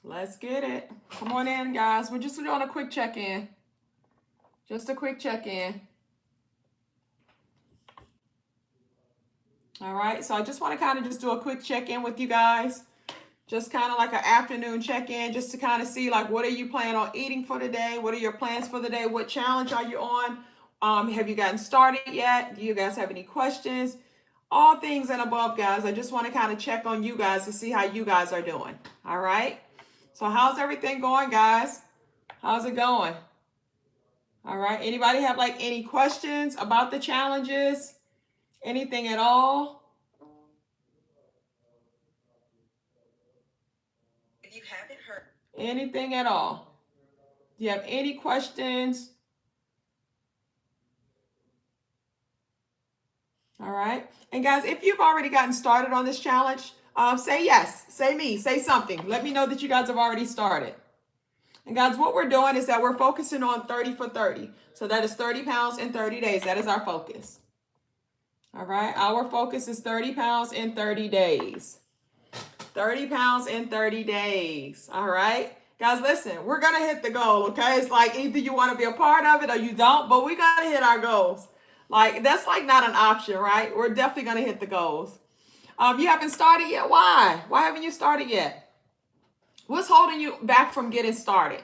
Let's get it. Come on in, guys. We're just doing a quick check-in. Just a quick check-in. All right, so I just want to kind of just do a quick check-in with you guys. Just kind of like an afternoon check-in, just to kind of see like what are you planning on eating for the day? What are your plans for the day? What challenge are you on? Have you gotten started yet? Do you guys have any questions? All things and above, guys. I just want to kind of check on you guys to see how you guys are doing. All right. So how's everything going, guys? How's it going? All right. Anybody have like any questions about the challenges? Anything at all? If you haven't heard anything at all. Do you have any questions? All right. And guys, if you've already gotten started on this challenge, say yes, say me, say something. Let me know that you guys have already started. And guys, what we're doing is that we're focusing on 30 for 30. So that is 30 pounds in 30 days. That is our focus. All right. Our focus is 30 pounds in 30 days. 30 pounds in 30 days. All right. Guys, listen, we're going to hit the goal, okay? It's like either you want to be a part of it or you don't, but we got to hit our goals. Like, that's like not an option, right? We're definitely going to hit the goals. You haven't started yet? Why? Why haven't you started yet? What's holding you back from getting started?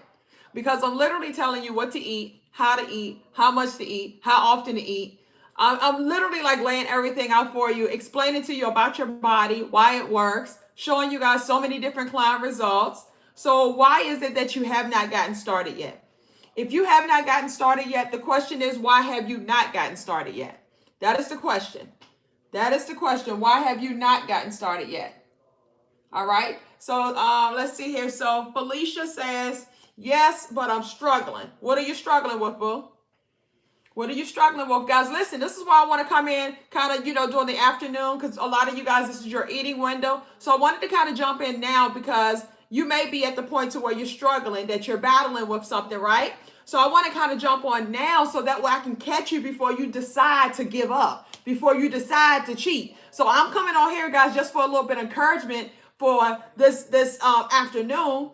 Because I'm literally telling you what to eat, how much to eat, how often to eat. I'm literally like laying everything out for you, explaining to you about your body, why it works, showing you guys so many different client results. So why is it that you have not gotten started yet? If you have not gotten started yet, the question is, why have you not gotten started yet? That is the question. That is the question. Why have you not gotten started yet? All right. So let's see here. So Felicia says, yes, but I'm struggling. What are you struggling with, boo? What are you struggling with? Guys, listen, this is why I want to come in kind of, during the afternoon, because a lot of you guys, this is your eating window. So I wanted to kind of jump in now because you may be at the point to where you're struggling, that you're battling with something, right? So I want to kind of jump on now so that way I can catch you before you decide to give up, before you decide to cheat. So I'm coming on here, guys, just for a little bit of encouragement for this afternoon,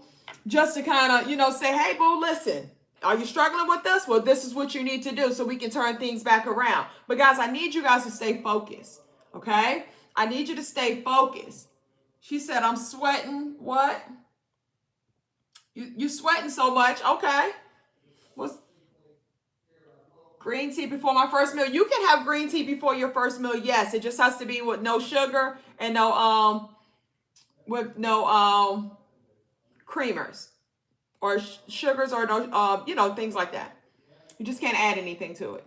just to kind of, say, hey, boo, listen. Are you struggling with this? Well, this is what you need to do so we can turn things back around. But guys, I need you guys to stay focused, okay? I need you to stay focused. She said, I'm sweating. What? You sweating so much? Okay. What's green tea before my first meal? You can have green tea before your first meal. Yes, it just has to be with no sugar and no creamers or sugars or no things like that. You just can't add anything to it.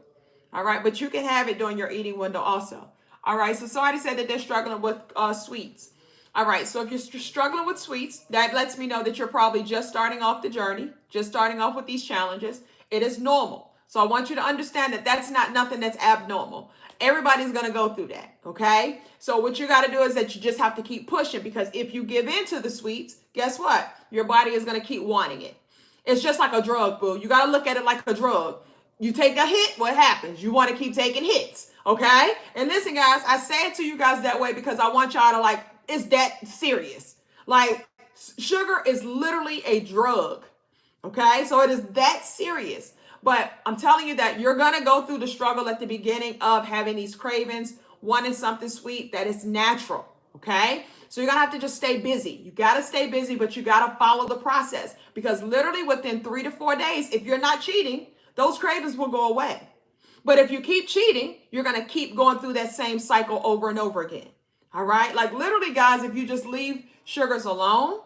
All right, but you can have it during your eating window also. All right, so somebody said that they're struggling with sweets. All right, so if you're struggling with sweets, that lets me know that you're probably just starting off the journey, just starting off with these challenges. It is normal. So I want you to understand that that's not nothing that's abnormal. Everybody's going to go through that, okay? So what you got to do is that you just have to keep pushing, because if you give in to the sweets, guess what? Your body is going to keep wanting it. It's just like a drug, boo. You got to look at it like a drug. You take a hit, what happens? You want to keep taking hits, okay? And listen, guys, I say it to you guys that way because I want y'all to it's that serious. Like, sugar is literally a drug, okay? So it is that serious. But I'm telling you that you're going to go through the struggle at the beginning of having these cravings, wanting something sweet that is natural, okay? So you're going to have to just stay busy. You got to stay busy, but you got to follow the process, because literally within 3 to 4 days, if you're not cheating, those cravings will go away. But if you keep cheating, you're going to keep going through that same cycle over and over again. All right? Like literally, guys, if you just leave sugars alone,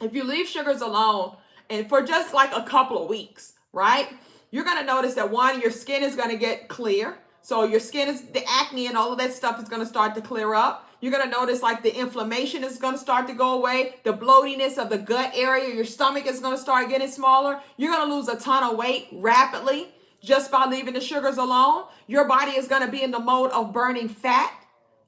and for just like a couple of weeks, right? You're going to notice that one, your skin is going to get clear. So your skin is, the acne and all of that stuff is going to start to clear up. You're going to notice like the inflammation is going to start to go away. The bloatiness of the gut area, your stomach is going to start getting smaller. You're going to lose a ton of weight rapidly just by leaving the sugars alone. Your body is going to be in the mode of burning fat.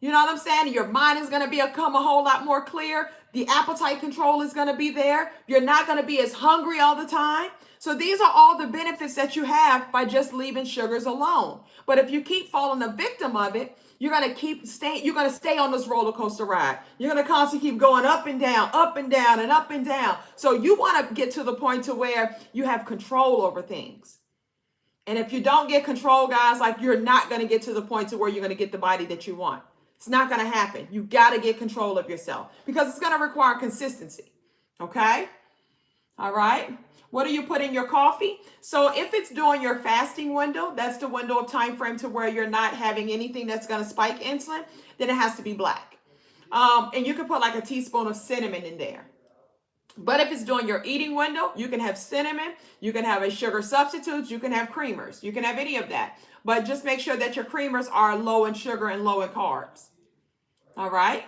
You know what I'm saying? Your mind is going to become a whole lot more clear. The appetite control is going to be there. You're not going to be as hungry all the time. So these are all the benefits that you have by just leaving sugars alone. But if you keep falling a victim of it, You're going to keep staying. You're going to stay on this roller coaster ride. You're going to constantly keep going up and down, up and down, and up and down. So you want to get to the point to where you have control over things. And if you don't get control, guys, like, you're not going to get to the point to where you're going to get the body that you want. It's not going to happen. You got to get control of yourself because it's going to require consistency. Okay? All right? What do you put in your coffee? So if it's during your fasting window, that's the window of time frame to where you're not having anything that's going to spike insulin, then it has to be black. And you can put like a teaspoon of cinnamon in there. But if it's during your eating window, you can have cinnamon, you can have a sugar substitute, you can have creamers, you can have any of that. But just make sure that your creamers are low in sugar and low in carbs. All right?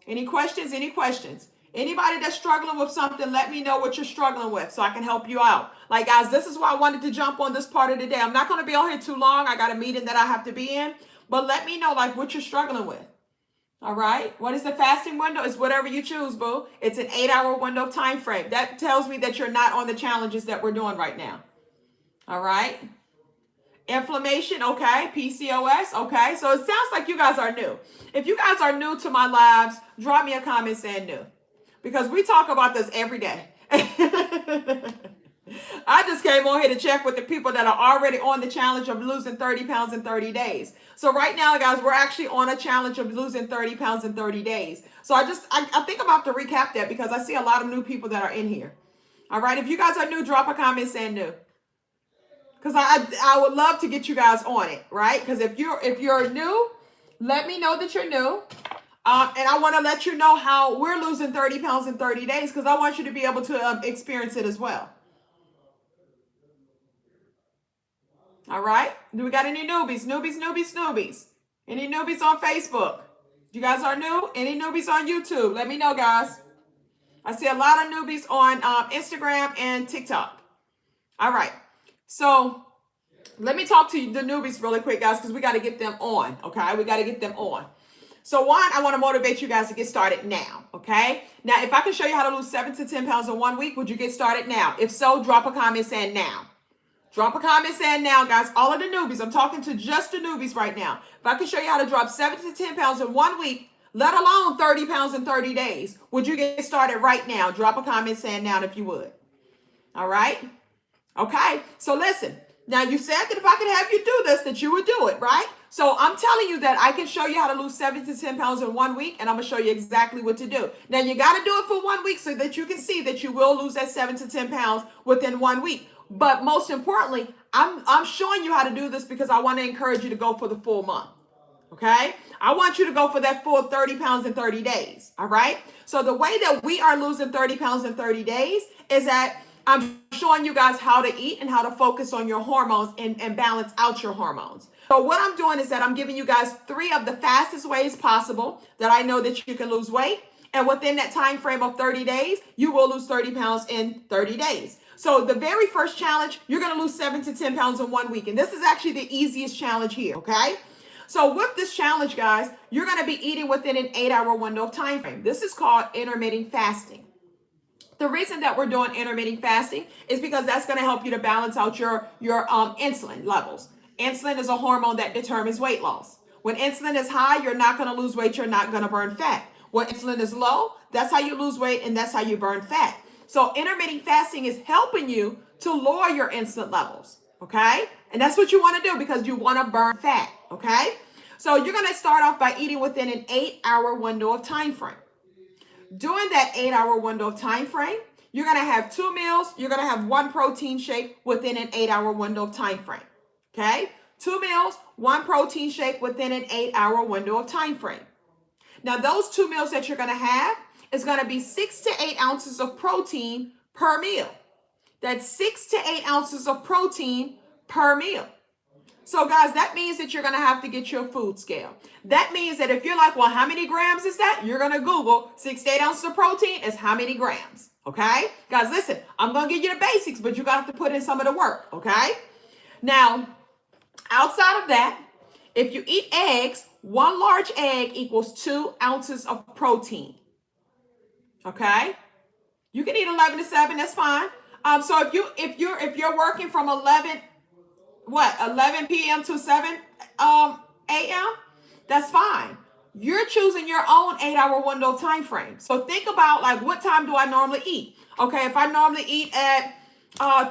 Any questions? Any questions? Anybody that's struggling with something, let me know what you're struggling with so I can help you out. Like, guys, this is why I wanted to jump on this part of the day. I'm not going to be on here too long. I got a meeting that I have to be in. But let me know, like, what you're struggling with. All right? What is the fasting window? It's whatever you choose, boo. It's an 8-hour window of time frame. That tells me that you're not on the challenges that we're doing right now. All right? Inflammation, okay. PCOS, okay. So it sounds like you guys are new. If you guys are new to my lives, drop me a comment saying new. Because we talk about this every day. I just came on here to check with the people that are already on the challenge of losing 30 pounds in 30 days. So right now, guys, we're actually on a challenge of losing 30 pounds in 30 days. So I think I'm about to recap that because I see a lot of new people that are in here. All right. If you guys are new, drop a comment saying new. Because I would love to get you guys on it, right? Because if you're new, let me know that you're new. And I want to let you know how we're losing 30 pounds in 30 days because I want you to be able to experience it as well. All right. Do we got any newbies? Newbies. Any newbies on Facebook? You guys are new? Any newbies on YouTube? Let me know, guys. I see a lot of newbies on Instagram and TikTok. All right. So let me talk to the newbies really quick, guys, because we got to get them on. Okay. We got to get them on. So one, I want to motivate you guys to get started now, okay? Now, if I can show you how to lose 7 to 10 pounds in 1 week, would you get started now? If so, drop a comment saying now. Drop a comment saying now, guys. All of the newbies, I'm talking to just the newbies right now. If I can show you how to drop 7 to 10 pounds in 1 week, let alone 30 pounds in 30 days, would you get started right now? Drop a comment saying now if you would. All right? Okay, so listen. Now, you said that if I could have you do this, that you would do it, right? So I'm telling you that I can show you how to lose 7 to 10 pounds in 1 week, and I'm going to show you exactly what to do. Now, you got to do it for 1 week so that you can see that you will lose that 7 to 10 pounds within 1 week. But most importantly, I'm showing you how to do this because I want to encourage you to go for the full month, okay? I want you to go for that full 30 pounds in 30 days, all right? So the way that we are losing 30 pounds in 30 days is that I'm showing you guys how to eat and how to focus on your hormones and balance out your hormones. So what I'm doing is that I'm giving you guys 3 of the fastest ways possible that I know that you can lose weight. And within that time frame of 30 days, you will lose 30 pounds in 30 days. So the very first challenge, you're going to lose 7 to 10 pounds in 1 week. And this is actually the easiest challenge here, okay? So with this challenge, guys, you're going to be eating within an 8-hour window of time frame. This is called intermittent fasting. The reason that we're doing intermittent fasting is because that's going to help you to balance out your insulin levels. Insulin is a hormone that determines weight loss. When insulin is high, you're not going to lose weight. You're not going to burn fat. When insulin is low, that's how you lose weight and that's how you burn fat. So intermittent fasting is helping you to lower your insulin levels, okay? And that's what you want to do because you want to burn fat, okay? So you're going to start off by eating within an 8-hour window of time frame. During that 8-hour window of time frame, you're going to have 2 meals. You're going to have 1 protein shake within an 8-hour window of time frame. Okay? 2 meals, 1 protein shake within an 8-hour window of time frame. Now, those 2 meals that you're going to have is going to be 6 to 8 ounces of protein per meal. That's 6 to 8 ounces of protein per meal. So, guys, that means that you're going to have to get your food scale. That means that if you're like, well, how many grams is that? You're going to Google 6 to 8 ounces of protein is how many grams, okay? Guys, listen, I'm going to give you the basics, but you're going to have to put in some of the work, okay? Now, outside of that, if you eat eggs, 1 large egg equals 2 ounces of protein, okay? You can eat 11 to 7, that's fine. So if you're working from 11 p.m. to 7 a.m., That's fine. You're choosing your own 8-hour window time frame. So think about, like, what time do I normally eat? Okay, if I normally eat at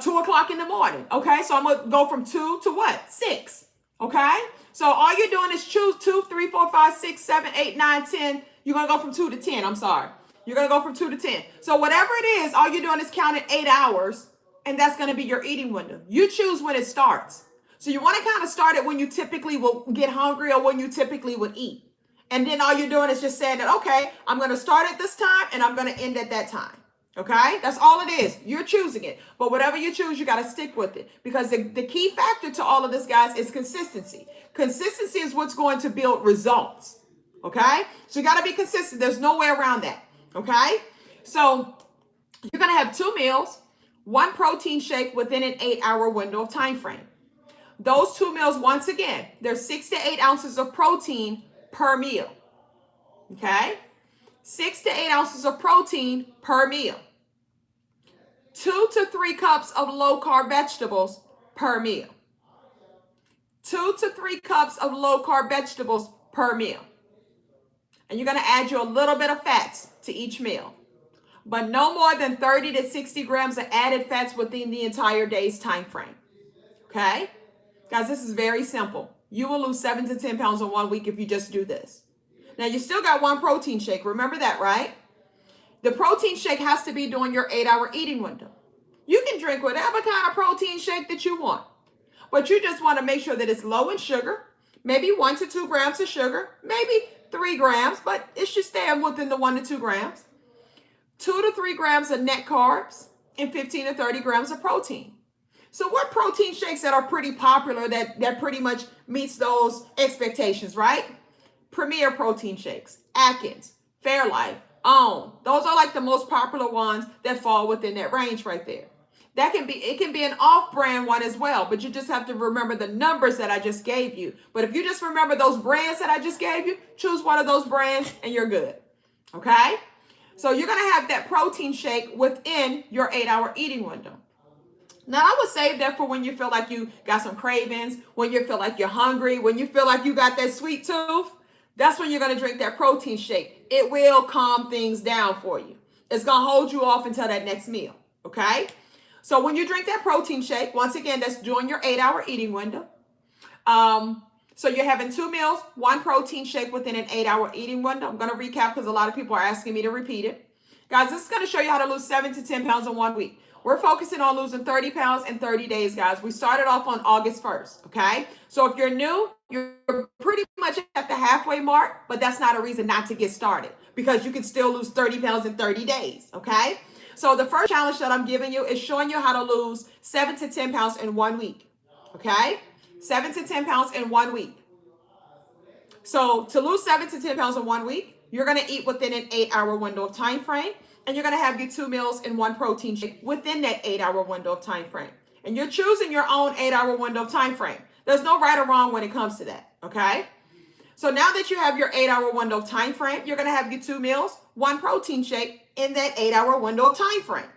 2 o'clock in the morning, okay, so I'm gonna go from 2 to what? 6. Okay, so all you're doing is choose 2, 3, 4, 5, 6, 7, 8, 9, 10. You're gonna go from 2 to 10. I'm sorry. You're gonna go from 2 to 10. So whatever it is, all you're doing is counting 8 hours, and that's gonna be your eating window. You choose when it starts. So you want to kind of start it when you typically will get hungry or when you typically would eat. And then all you're doing is just saying that, okay, I'm going to start at this time and I'm going to end at that time. Okay, that's all it is. You're choosing it. But whatever you choose, you got to stick with it. Because the key factor to all of this, guys, is consistency. Consistency is what's going to build results. Okay, so you got to be consistent. There's no way around that. Okay, so you're going to have 2 meals, 1 protein shake within an 8-hour window of time frame. Those 2 meals, once again, there's 6 to 8 ounces of protein per meal. Okay, 6 to 8 ounces of protein per meal. 2 to 3 cups of low carb vegetables per meal. 2 to 3 cups of low carb vegetables per meal. And you're going to add you a little bit of fats to each meal, but no more than 30 to 60 grams of added fats within the entire day's time frame. Okay, guys, this is very simple. You will lose 7 to 10 pounds in 1 week if you just do this. Now, you still got 1 protein shake. Remember that, right? The protein shake has to be during your 8-hour eating window. You can drink whatever kind of protein shake that you want, but you just want to make sure that it's low in sugar, maybe 1 to 2 grams of sugar, maybe 3 grams, but it should stay within the 1 to 2 grams, 2 to 3 grams of net carbs, and 15 to 30 grams of protein. So what protein shakes that are pretty popular that pretty much meets those expectations, right? Premier protein shakes, Atkins, Fairlife, OWN. Those are like the most popular ones that fall within that range right there. It can be an off-brand one as well, but you just have to remember the numbers that I just gave you. But if you just remember those brands that I just gave you, choose one of those brands and you're good. Okay? So you're going to have that protein shake within your 8-hour eating window. Now, I would save that for when you feel like you got some cravings, when you feel like you're hungry, when you feel like you got that sweet tooth. That's when you're going to drink that protein shake. It will calm things down for you. It's going to hold you off until that next meal, okay? So when you drink that protein shake, once again, that's during your 8-hour eating window. So you're having 2 meals, 1 protein shake within an 8-hour eating window. I'm going to recap because a lot of people are asking me to repeat it. Guys, this is going to show you how to lose 7 to 10 pounds in 1 week. We're focusing on losing 30 pounds in 30 days, guys. We started off on August 1st, okay? So if you're new, you're pretty much at the halfway mark, but that's not a reason not to get started because you can still lose 30 pounds in 30 days, okay? So the first challenge that I'm giving you is showing you how to lose 7 to 10 pounds in 1 week, okay? 7 to 10 pounds in 1 week. So to lose 7 to 10 pounds in 1 week, you're going to eat within an 8-hour window of time frame. And you're going to have your 2 meals and 1 protein shake within that 8-hour window of time frame. And you're choosing your own 8-hour window of time frame. There's no right or wrong when it comes to that, okay? So now that you have your 8-hour window of time frame, you're going to have your 2 meals, 1 protein shake in that 8-hour window of time frame.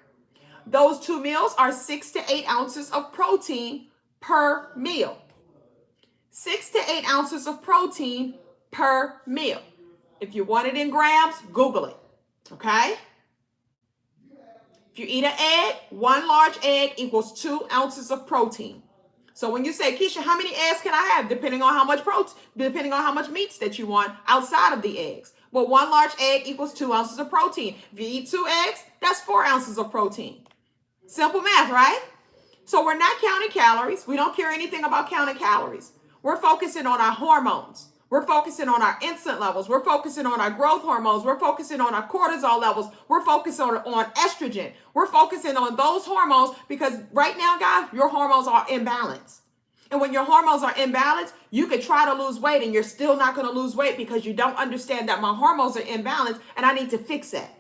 Those 2 meals are 6 to 8 ounces of protein per meal. 6 to 8 ounces of protein per meal. If you want it in grams, Google it, okay? If you eat an egg, 1 large egg equals 2 ounces of protein. So when you say, Keisha, how many eggs can I have? Depending on how much protein, depending on how much meats that you want outside of the eggs. But 1 large egg equals 2 ounces of protein. If you eat 2 eggs, that's 4 ounces of protein. Simple math, right? So we're not counting calories. We don't care anything about counting calories. We're focusing on our hormones. We're focusing on our insulin levels. We're focusing on our growth hormones. We're focusing on our cortisol levels. We're focusing on estrogen. We're focusing on those hormones because right now, guys, your hormones are imbalanced. And when your hormones are imbalanced, you could try to lose weight and you're still not going to lose weight because you don't understand that my hormones are imbalanced and I need to fix that.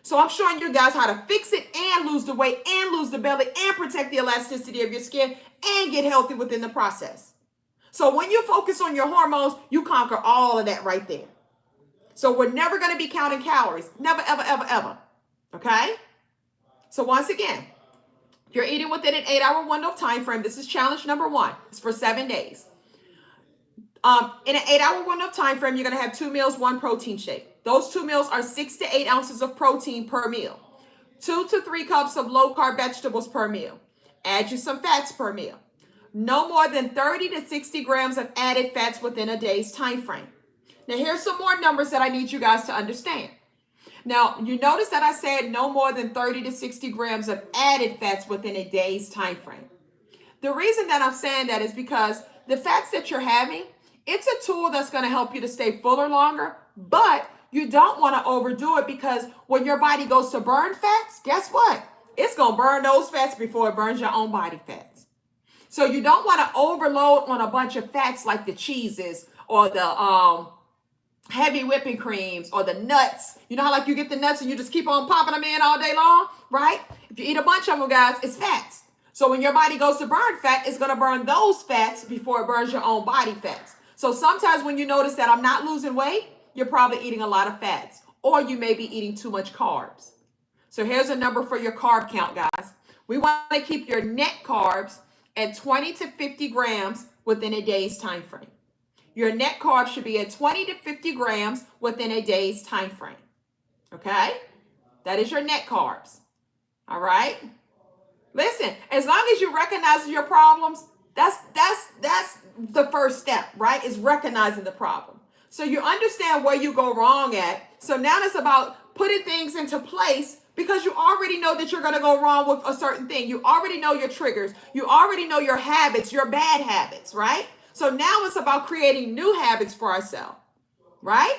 So I'm showing you guys how to fix it and lose the weight and lose the belly and protect the elasticity of your skin and get healthy within the process. So when you focus on your hormones, you conquer all of that right there. So we're never going to be counting calories. Never, ever, ever, ever. Okay? So once again, if you're eating within an 8-hour window of time frame, this is challenge number 1. It's for 7 days. In an 8-hour window of time frame, you're going to have 2 meals, 1 protein shake. Those 2 meals are 6 to 8 ounces of protein per meal. 2 to 3 cups of low-carb vegetables per meal. Add you some fats per meal. No more than 30 to 60 grams of added fats within a day's time frame. Now, here's some more numbers that I need you guys to understand. Now, you notice that I said no more than 30 to 60 grams of added fats within a day's time frame. The reason that I'm saying that is because the fats that you're having, it's a tool that's going to help you to stay fuller longer, but you don't want to overdo it, because when your body goes to burn fats, guess what? It's going to burn those fats before it burns your own body fats. So you don't want to overload on a bunch of fats like the cheeses or the heavy whipping creams or the nuts. You know how like you get the nuts and you just keep on popping them in all day long, right? If you eat a bunch of them, guys, it's fats. So when your body goes to burn fat, it's going to burn those fats before it burns your own body fats. So sometimes when you notice that I'm not losing weight, you're probably eating a lot of fats, or you may be eating too much carbs. So here's a number for your carb count, guys. We want to keep your net carbs at 20 to 50 grams within a day's time frame. Your net carbs should be at 20 to 50 grams within a day's time frame. Okay? That is your net carbs. All right? Listen, as long as you recognize your problems, that's the first step, right? Is recognizing the problem. So you understand where you go wrong at. So now it's about putting things into place, because you already know that you're going to go wrong with a certain thing. You already know your triggers. You already know your habits, your bad habits, right? So now it's about creating new habits for ourselves, right?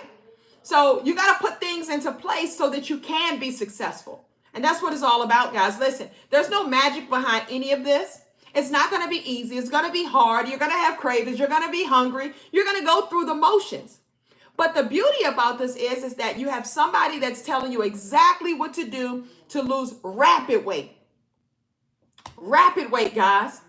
So you got to put things into place so that you can be successful. And that's what it's all about, guys. Listen, there's no magic behind any of this. It's not going to be easy. It's going to be hard. You're going to have cravings. You're going to be hungry. You're going to go through the motions. But the beauty about this is that you have somebody that's telling you exactly what to do to lose rapid weight. Rapid weight, guys.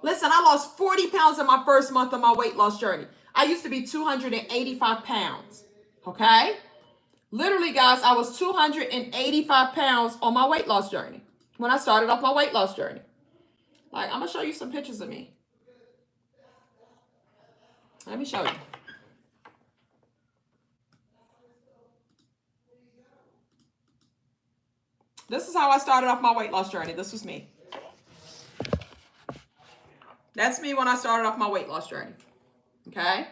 Listen, I lost 40 pounds in my first month of my weight loss journey. I used to be 285 pounds. Okay? Literally, guys, I was 285 pounds on my weight loss journey when I started off my weight loss journey. Like, I'm going to show you some pictures of me. Let me show you. This is how I started off my weight loss journey. This was me. That's me when I started off my weight loss journey. Okay?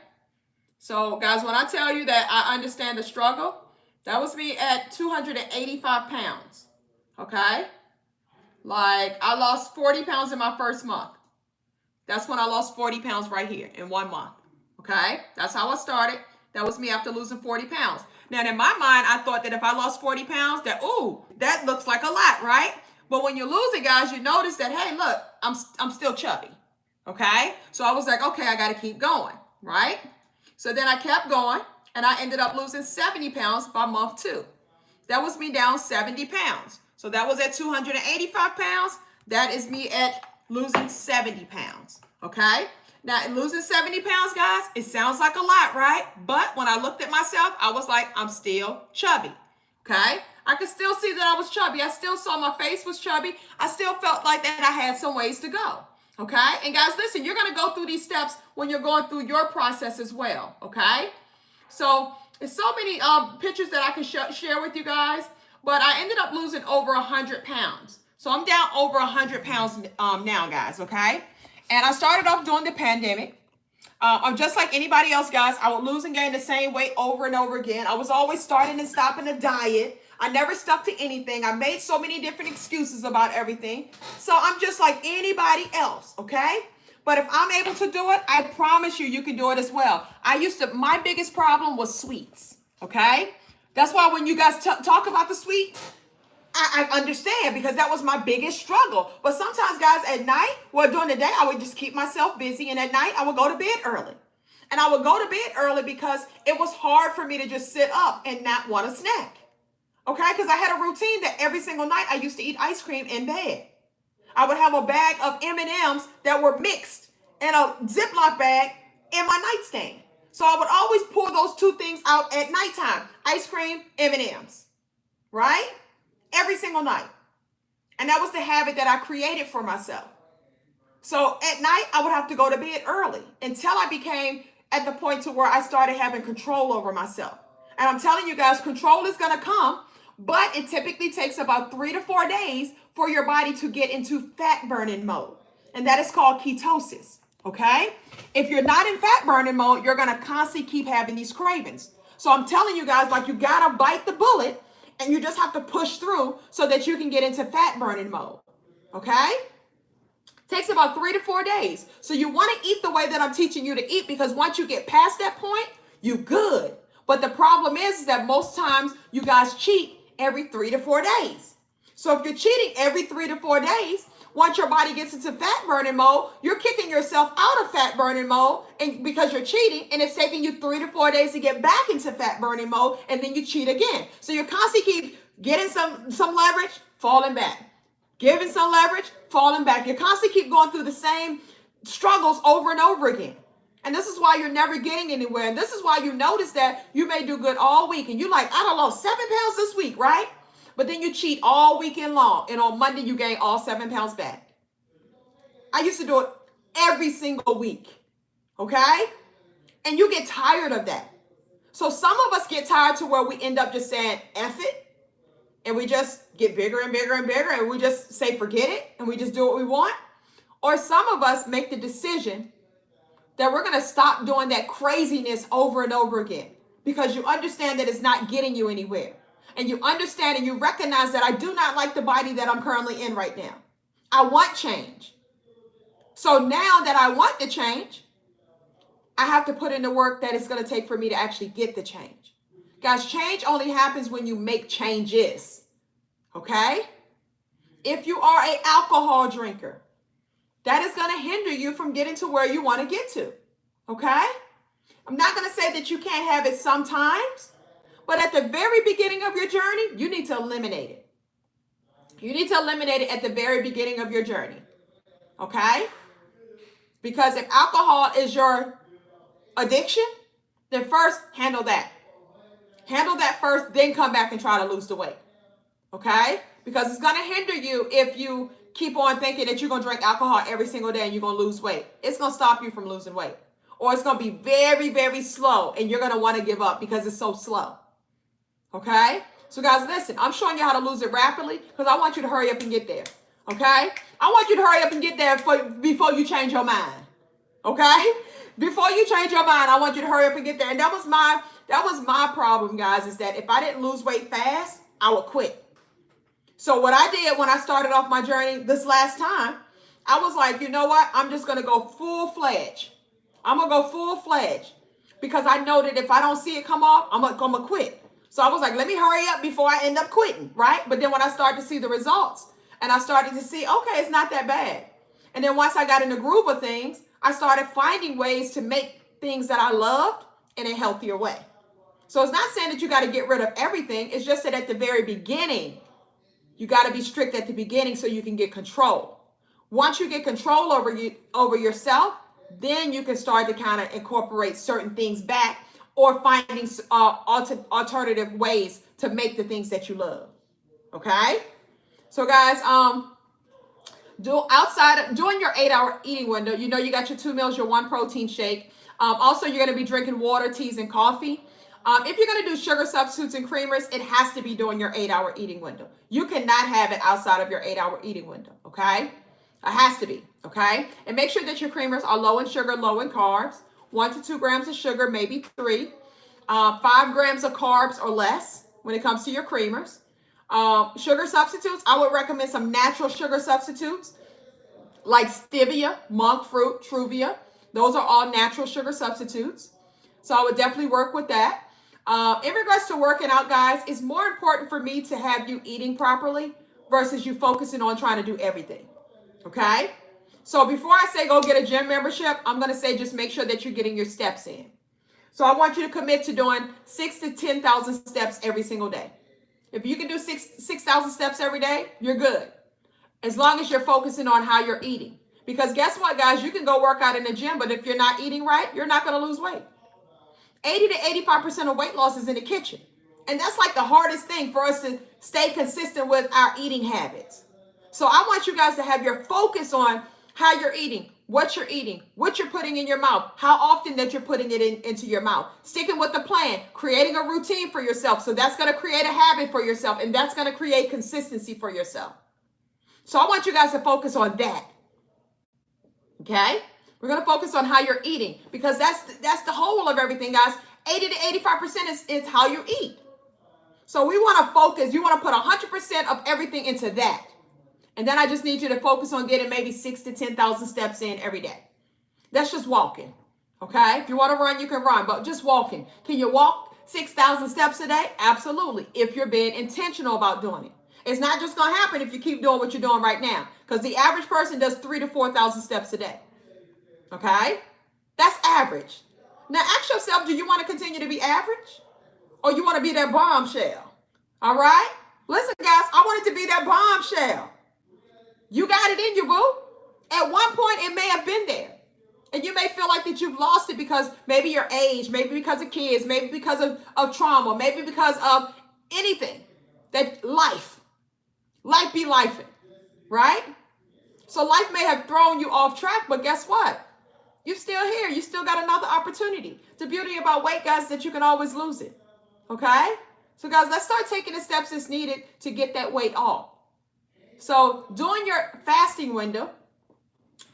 So, guys, when I tell you that I understand the struggle, that was me at 285 pounds. Okay? Like, I lost 40 pounds in my first month. That's when I lost 40 pounds right here in 1 month. Okay? That's how I started. That was me after losing 40 pounds. Now, in my mind, I thought that if I lost 40 pounds, that looks like a lot, right? But when you lose it, guys, you notice that, hey, look, I'm still chubby. Okay? So I was like, okay, I got to keep going, right? So then I kept going, and I ended up losing 70 pounds by month 2. That was me down 70 pounds. So that was at 285 pounds. That is me at losing 70 pounds. Okay? Now, in losing 70 pounds, guys, it sounds like a lot, right? But when I looked at myself, I was like, I'm still chubby. Okay? I could still see that I was chubby. I still saw my face was chubby. I still felt like that I had some ways to go. Okay? And guys, listen, you're going to go through these steps when you're going through your process as well. Okay? So, there's so many pictures that I can share with you guys. But I ended up losing over 100 pounds. So I'm down over 100 pounds now, guys, okay? And I started off during the pandemic. I'm just like anybody else, guys. I would lose and gain the same weight over and over again. I was always starting and stopping a diet. I never stuck to anything. I made so many different excuses about everything. So I'm just like anybody else, okay? But if I'm able to do it, I promise you, you can do it as well. My biggest problem was sweets, okay? That's why when you guys talk about the sweets, I understand, because that was my biggest struggle. But sometimes, guys, at night, during the day, I would just keep myself busy. And at night, I would go to bed early. And I would go to bed early because it was hard for me to just sit up and not want a snack. Okay? Because I had a routine that every single night I used to eat ice cream in bed. I would have a bag of M&Ms that were mixed in a Ziploc bag in my nightstand. So I would always pull those two things out at nighttime. Ice cream, M&Ms. Right? Every single night. And that was the habit that I created for myself. So at night, I would have to go to bed early until I became at the point to where I started having control over myself. And I'm telling you guys, control is going to come, but it typically takes about 3 to 4 days for your body to get into fat burning mode. And that is called ketosis. Okay? If you're not in fat burning mode, you're going to constantly keep having these cravings. So I'm telling you guys, like, you got to bite the bullet and you just have to push through so that you can get into fat burning mode. Okay? Takes about 3 to 4 days. So you want to eat the way that I'm teaching you to eat, because once you get past that point, you good. But the problem is that most times you guys cheat every 3 to 4 days. So if you're cheating every 3 to 4 days, once your body gets into fat burning mode, you're kicking yourself out of fat burning mode, and because you're cheating, and it's taking you 3 to 4 days to get back into fat burning mode, and then you cheat again. So you constantly keep getting some leverage, falling back. Giving some leverage, falling back. You constantly keep going through the same struggles over and over again. And this is why you're never getting anywhere. And this is why you notice that you may do good all week. And you're like, I don't lost 7 pounds this week, right? But then you cheat all weekend long. And on Monday, you gain all 7 pounds back. I used to do it every single week. Okay? And you get tired of that. So some of us get tired to where we end up just saying, F it. And we just get bigger and bigger and bigger, and we just say, forget it, and we just do what we want. Or some of us make the decision that we're going to stop doing that craziness over and over again, because you understand that it's not getting you anywhere. And you understand and you recognize that I do not like the body that I'm currently in right now. I want change. So now that I want the change, I have to put in the work that it's going to take for me to actually get the change. Guys, change only happens when you make changes, okay? If you are an alcohol drinker, that is going to hinder you from getting to where you want to get to, okay? I'm not going to say that you can't have it sometimes, but at the very beginning of your journey, you need to eliminate it. You need to eliminate it at the very beginning of your journey, okay? Because if alcohol is your addiction, then first handle that. Handle that first, then come back and try to lose the weight, okay? Because it's going to hinder you if you keep on thinking that you're going to drink alcohol every single day and you're going to lose weight. It's going to stop you from losing weight. Or it's going to be very, very slow, and you're going to want to give up because it's so slow, okay? So guys, listen, I'm showing you how to lose it rapidly because I want you to hurry up and get there, okay? I want you to hurry up and get there before you change your mind, okay? Before you change your mind, I want you to hurry up and get there. And that was my problem, guys, is that if I didn't lose weight fast, I would quit. So what I did when I started off my journey this last time, I was like, you know what? I'm just going to go full-fledged. I'm going to go full-fledged because I know that if I don't see it come off, I'm going to quit. So I was like, let me hurry up before I end up quitting, right? But then when I started to see the results and I started to see, okay, it's not that bad. And then once I got in the groove of things, I started finding ways to make things that I loved in a healthier way. So it's not saying that you got to get rid of everything. It's just that at the very beginning, you got to be strict at the beginning so you can get control. Once you get control over yourself, then you can start to kind of incorporate certain things back or finding alternative ways to make the things that you love. Okay? So guys, during your 8-hour eating window, you know you got your 2 meals, your 1 protein shake. Also, you're going to be drinking water, teas, and coffee. If you're going to do sugar substitutes and creamers, it has to be during your 8-hour eating window. You cannot have it outside of your 8-hour eating window, okay? It has to be, okay? And make sure that your creamers are low in sugar, low in carbs. 1 to 2 grams of sugar, maybe 3. 5 grams of carbs or less when it comes to your creamers. Sugar substitutes, I would recommend some natural sugar substitutes like stevia, monk fruit, truvia. Those are all natural sugar substitutes. So I would definitely work with that. In regards to working out, guys, it's more important for me to have you eating properly versus you focusing on trying to do everything. Okay? So before I say go get a gym membership, I'm going to say just make sure that you're getting your steps in. So I want you to commit to doing 6,000 to 10,000 steps every single day. If you can do 6,000 steps every day, you're good. As long as you're focusing on how you're eating. Because guess what, guys? You can go work out in the gym, but if you're not eating right, you're not going to lose weight. 80 to 85% of weight loss is in the kitchen. And that's like the hardest thing for us to stay consistent with our eating habits. So I want you guys to have your focus on how you're eating. what you're eating, what you're putting in your mouth, how often that you're putting it into your mouth, sticking with the plan, creating a routine for yourself. So that's going to create a habit for yourself, and that's going to create consistency for yourself. So I want you guys to focus on that. Okay? We're going to focus on how you're eating, because that's the whole of everything, guys. 80 to 85% is how you eat. So we want to focus. You want to put 100% of everything into that. And then I just need you to focus on getting maybe 6,000 to 10,000 steps in every day. That's just walking. Okay? If you want to run, you can run, but just walking. Can you walk 6,000 steps a day? Absolutely. If you're being intentional about doing it. It's not just going to happen if you keep doing what you're doing right now, because the average person does 3,000 to 4,000 steps a day. Okay? That's average. Now ask yourself, do you want to continue to be average? Or you want to be that bombshell? All right? Listen, guys, I wanted to be that bombshell. You got it in you, boo. At one point, it may have been there. And you may feel like that you've lost it because maybe your age, maybe because of kids, maybe because of trauma, maybe because of anything. That life be lifing, right? So life may have thrown you off track, but guess what? You're still here. You still got another opportunity. The beauty about weight, guys, is that you can always lose it. Okay? So, guys, let's start taking the steps that's needed to get that weight off. So, during your fasting window,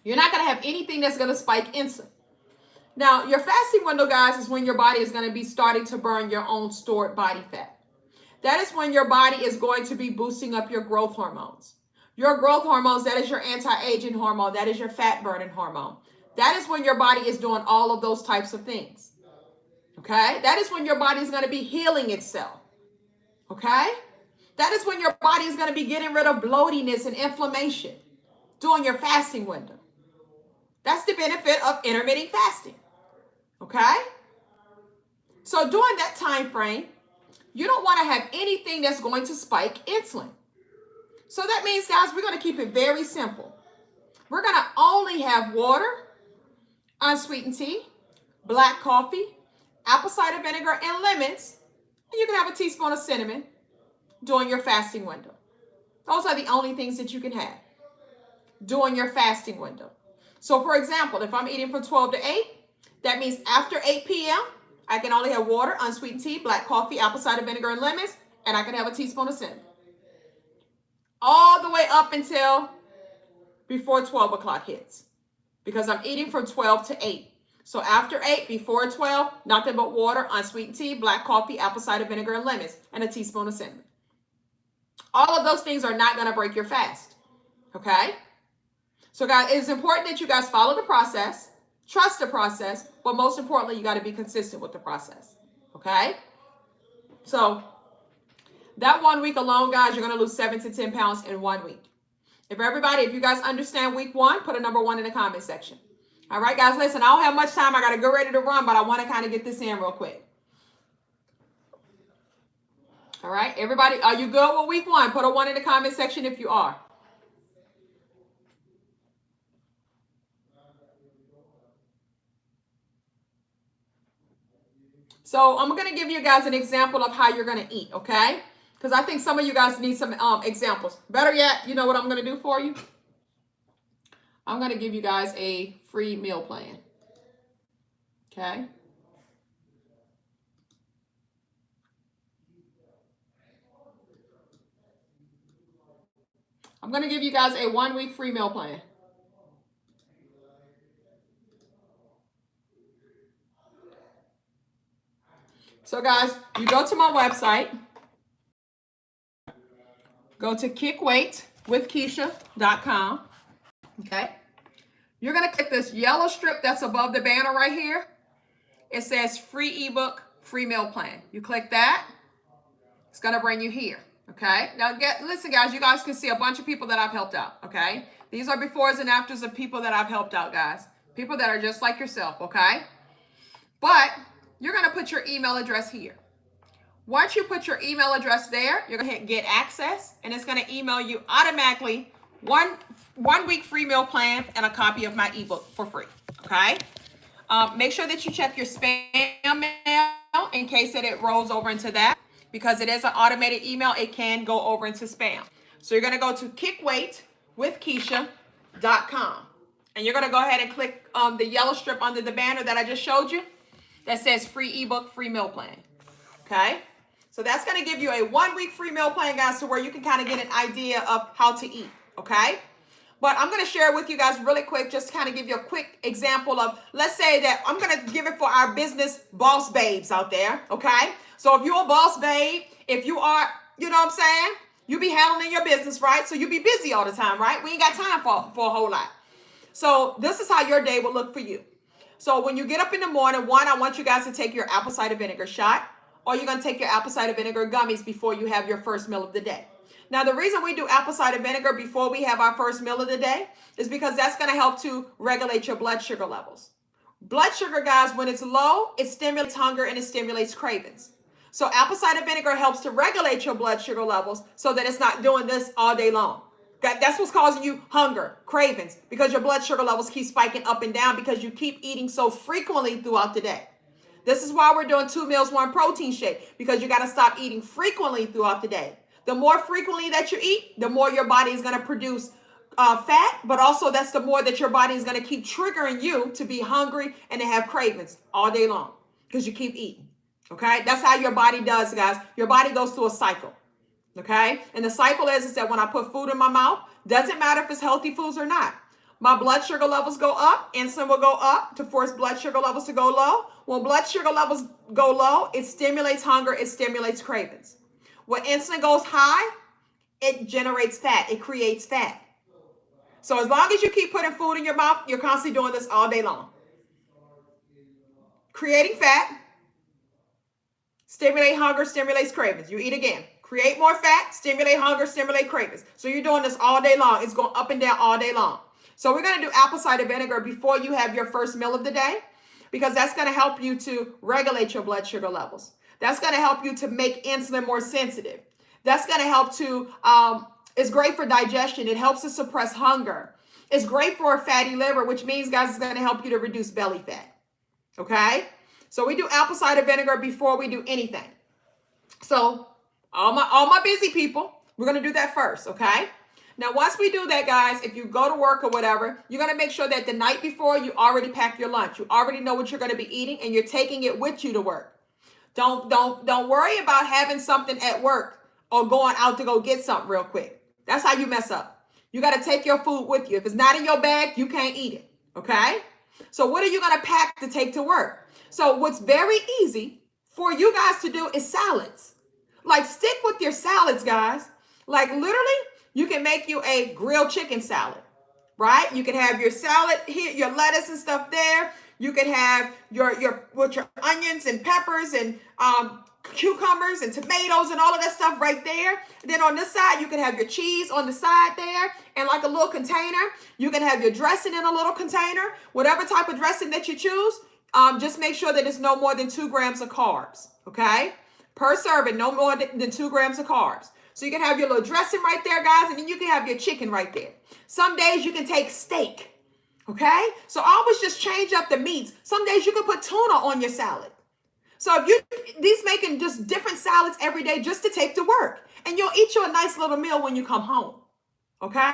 you're not going to have anything that's going to spike insulin. Now, your fasting window, guys, is when your body is going to be starting to burn your own stored body fat. That is when your body is going to be boosting up your growth hormones. Your growth hormones, that is your anti-aging hormone. That is your fat burning hormone. That is when your body is doing all of those types of things. Okay? That is when your body is going to be healing itself. Okay? That is when your body is going to be getting rid of bloatiness and inflammation during your fasting window. That's the benefit of intermittent fasting. Okay? So during that time frame, you don't want to have anything that's going to spike insulin. So that means, guys, we're going to keep it very simple. We're going to only have water, unsweetened tea, black coffee, apple cider vinegar, and lemons. And you can have a teaspoon of cinnamon during your fasting window. Those are the only things that you can have during your fasting window. So, for example, if I'm eating from 12 to 8, that means after 8 p.m., I can only have water, unsweetened tea, black coffee, apple cider vinegar, and lemons, and I can have a teaspoon of cinnamon. All the way up until before 12 o'clock hits, because I'm eating from 12 to 8. So after 8, before 12, nothing but water, unsweetened tea, black coffee, apple cider vinegar, and lemons, and a teaspoon of cinnamon. All of those things are not going to break your fast. Okay? So, guys, it is important that you guys follow the process, trust the process, but most importantly, you got to be consistent with the process. Okay? So, that 1 week alone, guys, you're going to lose 7 to 10 pounds in 1 week. If you guys understand week 1, put a number 1 in the comment section. All right, guys, listen, I don't have much time. I got to go ready to run, but I want to kind of get this in real quick. All right, everybody, are you good with week 1? Put a 1 in the comment section if you are. So I'm going to give you guys an example of how you're going to eat, okay? Because I think some of you guys need some examples. Better yet, you know what I'm going to do for you? I'm going to give you guys a free meal plan. Okay? I'm going to give you guys a 1 week free meal plan. So, guys, you go to my website. Go to kickweightwithkeisha.com. Okay? You're going to click this yellow strip that's above the banner right here. It says free ebook, free meal plan. You click that. It's going to bring you here. Okay? Now, listen, guys, you guys can see a bunch of people that I've helped out. Okay? These are befores and afters of people that I've helped out, guys. People that are just like yourself. Okay? But you're going to put your email address here. Once you put your email address there, you're going to hit get access, and it's going to email you automatically one week free meal plan and a copy of my ebook for free. Okay? Make sure that you check your spam mail in case that it rolls over into that, because it is an automated email. It can go over into spam. So you're going to go to kickweightwithkeisha.com, And you're going to go ahead and click the yellow strip under the banner that I just showed you that says free ebook, free meal plan. Okay? So that's going to give you a 1 week free meal plan, guys, to where you can kind of get an idea of how to eat. Okay? But I'm going to share it with you guys really quick, just to kind of give you a quick example of, let's say that I'm going to give it for our business boss babes out there. Okay? So if you're a boss babe, if you are, you know what I'm saying? You be handling your business, right? So you be busy all the time, right? We ain't got time for a whole lot. So this is how your day will look for you. So when you get up in the morning, one, I want you guys to take your apple cider vinegar shot, or you're going to take your apple cider vinegar gummies before you have your first meal of the day. Now, the reason we do apple cider vinegar before we have our first meal of the day is because that's going to help to regulate your blood sugar levels. Blood sugar, guys, when it's low, it stimulates hunger and it stimulates cravings. So apple cider vinegar helps to regulate your blood sugar levels so that it's not doing this all day long. That's what's causing you hunger, cravings, because your blood sugar levels keep spiking up and down because you keep eating so frequently throughout the day. This is why we're doing 2 meals, 1 protein shake, because you got to stop eating frequently throughout the day. The more frequently that you eat, the more your body is going to produce fat, but also that's the more that your body is going to keep triggering you to be hungry and to have cravings all day long because you keep eating. Okay? That's how your body does, guys. Your body goes through a cycle. Okay? And the cycle is that when I put food in my mouth, doesn't matter if it's healthy foods or not. My blood sugar levels go up, insulin will go up to force blood sugar levels to go low. When blood sugar levels go low, it stimulates hunger, it stimulates cravings. When insulin goes high, it generates fat, it creates fat. So as long as you keep putting food in your mouth, you're constantly doing this all day long. Creating fat, stimulate hunger, stimulates cravings. You eat again. Create more fat, stimulate hunger, stimulate cravings. So you're doing this all day long. It's going up and down all day long. So we're going to do apple cider vinegar before you have your first meal of the day because that's going to help you to regulate your blood sugar levels. That's going to help you to make insulin more sensitive. That's going to help to, it's great for digestion. It helps to suppress hunger. It's great for a fatty liver, which means, guys, it's going to help you to reduce belly fat. Okay? So we do apple cider vinegar before we do anything. So all my busy people, we're going to do that first, okay? Now, once we do that, guys, if you go to work or whatever, you're going to make sure that the night before you already pack your lunch. You already know what you're going to be eating and you're taking it with you to work. Don't worry about having something at work or going out to go get something real quick. That's how you mess up. You got to take your food with you. If it's not in your bag, you can't eat it, okay? So what are you going to pack to take to work? So what's very easy for you guys to do is salads. Like, stick with your salads, guys. Like, literally, you can make you a grilled chicken salad, right? You can have your salad here, your lettuce and stuff there. You can have your onions and peppers and cucumbers and tomatoes and all of that stuff right there. And then on this side, you can have your cheese on the side there and like a little container. You can have your dressing in a little container. Whatever type of dressing that you choose, just make sure that it's no more than 2 grams of carbs, okay? Per serving, no more than 2 grams of carbs. So you can have your little dressing right there, guys, and then you can have your chicken right there. Some days you can take steak, okay? So always just change up the meats. Some days you can put tuna on your salad. So if these making just different salads every day just to take to work. And you'll eat you a nice little meal when you come home, okay?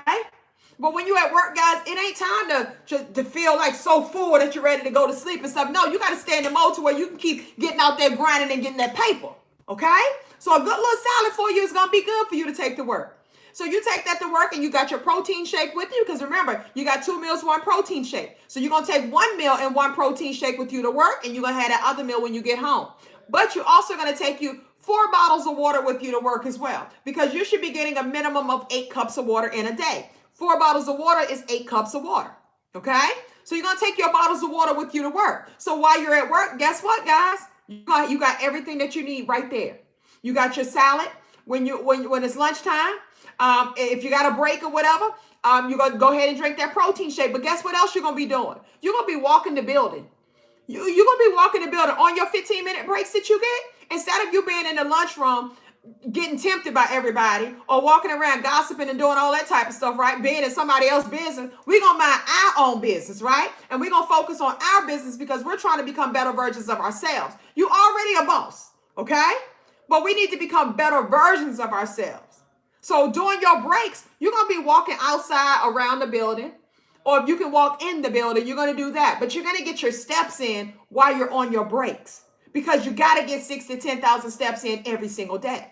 But when you're at work, guys, it ain't time to feel like so full that you're ready to go to sleep and stuff. No, you got to stay in the mode to where you can keep getting out there grinding and getting that paper. Okay? So a good little salad for you is going to be good for you to take to work. So you take that to work and you got your protein shake with you because remember, you got 2 meals, 1 protein shake. So you're going to take 1 meal and 1 protein shake with you to work and you're going to have that other meal when you get home. But you're also going to take you 4 bottles of water with you to work as well because you should be getting a minimum of 8 cups of water in a day. 4 bottles of water is 8 cups of water. Okay? So you're going to take your bottles of water with you to work. So while you're at work, guess what, guys? You got everything that you need right there. You got your salad when it's lunchtime. If you got a break or whatever, you're going to go ahead and drink that protein shake. But guess what else you're going to be doing? You're going to be walking the building. You're going to be walking the building on your 15-minute breaks that you get. Instead of you being in the lunchroom getting tempted by everybody or walking around gossiping and doing all that type of stuff, right? Being in somebody else's business, we're going to mind our own business, right? And we're going to focus on our business because we're trying to become better versions of ourselves. You already a boss, okay? But we need to become better versions of ourselves. So during your breaks, you're going to be walking outside around the building. Or if you can walk in the building, you're going to do that. But you're going to get your steps in while you're on your breaks, because you got to get 6,000 to 10,000 steps in every single day.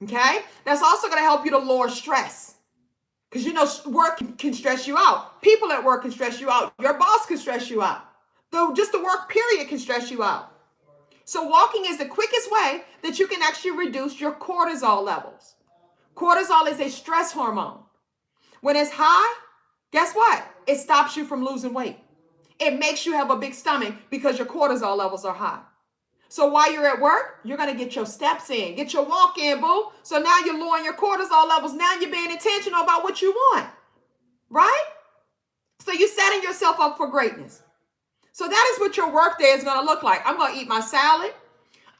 Okay? That's also going to help you to lower stress, because you know work can stress you out. People at work can stress you out. Your boss can stress you out. Though just the work period can stress you out. So walking is the quickest way that you can actually reduce your cortisol levels. Cortisol is a stress hormone. When it's high, guess what? It stops you from losing weight. It makes you have a big stomach because your cortisol levels are high. So while you're at work, you're going to get your steps in, get your walk in, boo. So now you're lowering your cortisol levels. Now you're being intentional about what you want, right? So you're setting yourself up for greatness. So that is what your work day is going to look like. I'm going to eat my salad.